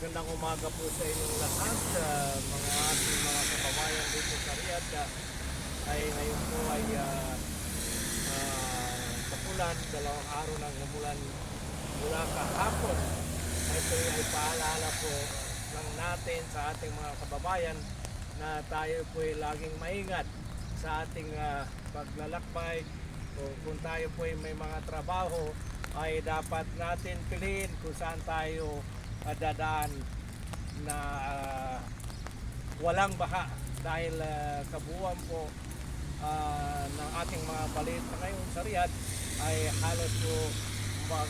Magandang umaga po sa inyong lahat, mga ating mga kababayan dito sa Riyadh. Ay ngayon po ay tapulan, 2 araw nang umulan mula kahapon. Ito ay paalala po ng natin sa ating mga kababayan na tayo po ay laging maingat sa ating paglalakbay. Kung tayo po ay may mga trabaho, ay dapat natin piliin kung saan tayo dadaan na walang baha dahil kabuuan po ng ating mga balita ngayon sa Riyadh ay halos po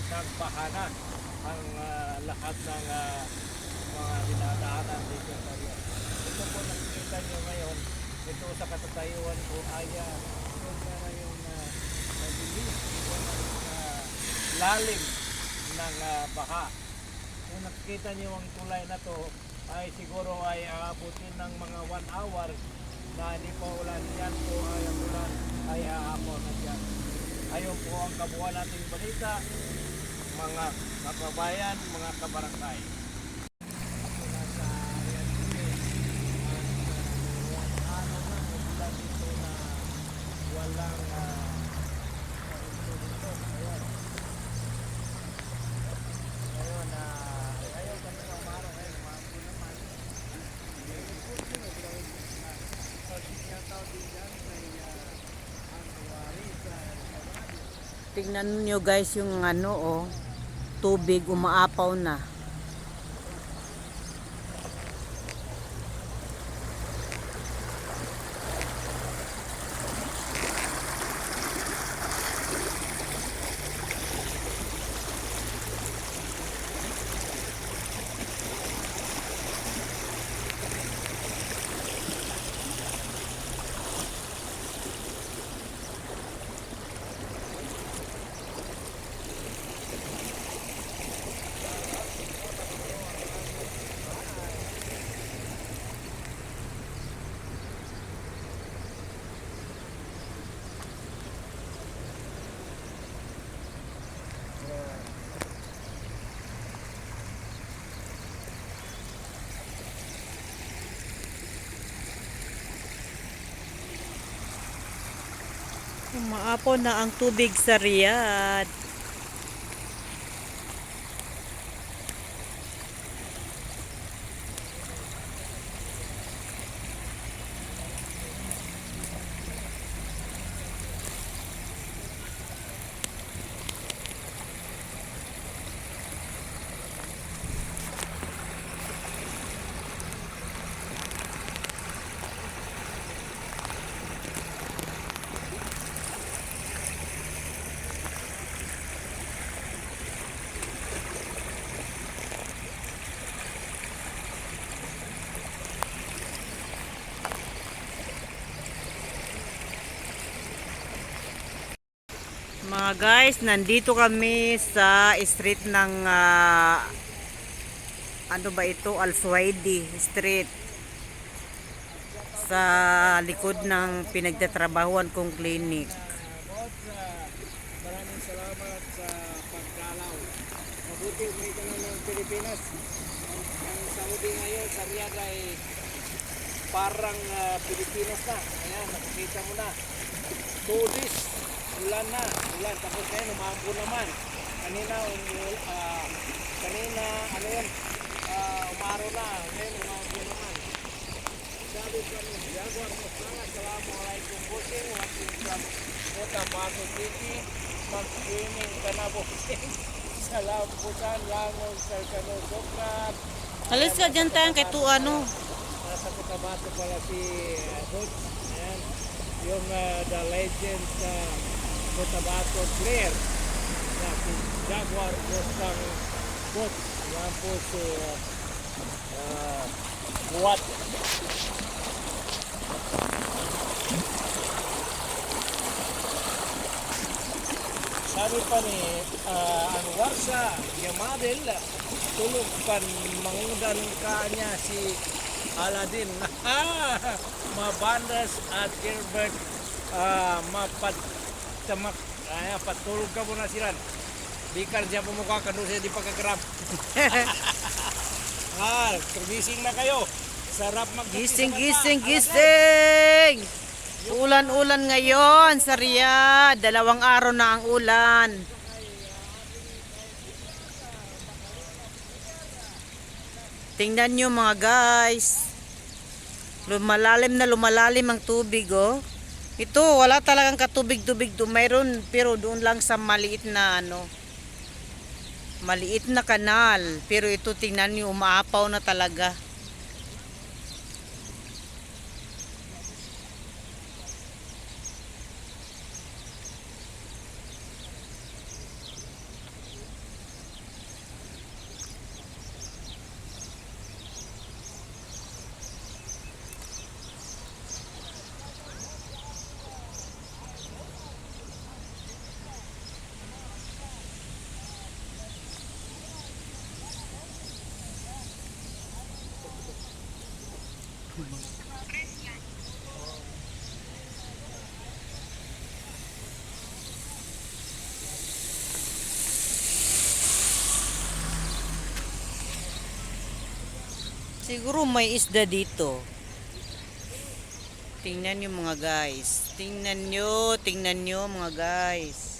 nagbaha na ang lahat ng mga dinadaanan dito sa Riyadh. Ito po nakikita nyo ngayon, ito sa katatayuan ko ay yung mabilis, lalim ng baha. Kung nakikita niyo ang tulay na to ay siguro ay aabutin ng mga 1 hour na hindi pa ulan. Yan po ay ang ulan ay aabot na dyan. Ayun po ang kabuuan nating balita, mga kababayan, mga kabarangay. Ako nasa Riyadh at 1 araw na ulan dito na walang Tingnan nyo guys yung tubig umaapaw na. Umaapaw na ang tubig sa Riyadh. Mga guys, nandito kami sa street ng ano ba ito? Al-Suwaidi Street. Sa likod ng pinagtatrabahuan kong clinic. Boss, maraming salamat sa pagdalaw. Mabuti may ka ng Pilipinas. Ang Saudi ngayon sa Riyadh ay parang Pilipinas na. Ayan, nakikita mo na. Tudis, ulan na. Ulan, tapos ngayon umambo naman. Kanina, ano yun, umaro na. Ngayon umambo naman. Sabi kami, Jaguar Musanga, Assalamualaikum Bossing, watching from Cotabato City, mag-swimming ka na Bossing. Salam Busan, Langon, Sarkano, Sokrat. Alis ka dyan tayo kay ano. Nasa Cotabato pala si Boss. Ayan, yung the legend sa Cotabato player na si Jaguar Musang Boss. Yan po si Buwat. Sabi pa ni Anwar sa Yamadel, tulog pan mangudan ka niya si Aladdin. Mabandas at Gilbert mapatamak. Patulog ka muna sila. Bikar siya pumukha ka doon siya di pagkagrab. Gising na kayo. Sarap magkape sa Gising, mata. gising, Alas 10. gising! Ulan-ulan ngayon sa Riyadh. 2 araw na ang ulan. Tingnan nyo mga guys. Lumalalim ang tubig, oh. Ito, wala talagang katubig-tubig to. Mayroon, pero doon lang sa maliit na maliit na kanal. Pero ito, tingnan nyo, umaapaw na talaga. Siguro may isda dito. Tingnan nyo mga guys. Tingnan nyo mga guys.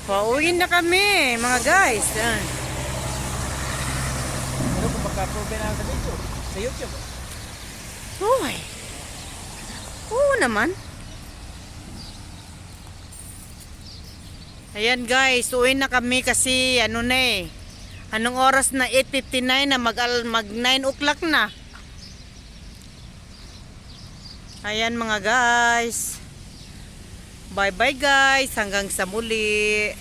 Pauwi na kami, mga guys. Yan. Ano kung magka-prove na sa video? Sa YouTube? Uy. Oo naman. Ayan guys, uwi na kami kasi ano na eh. Anong oras na? 8:59 na mag 9 o'clock na. Ayan mga guys. Bye bye guys, hanggang sa muli.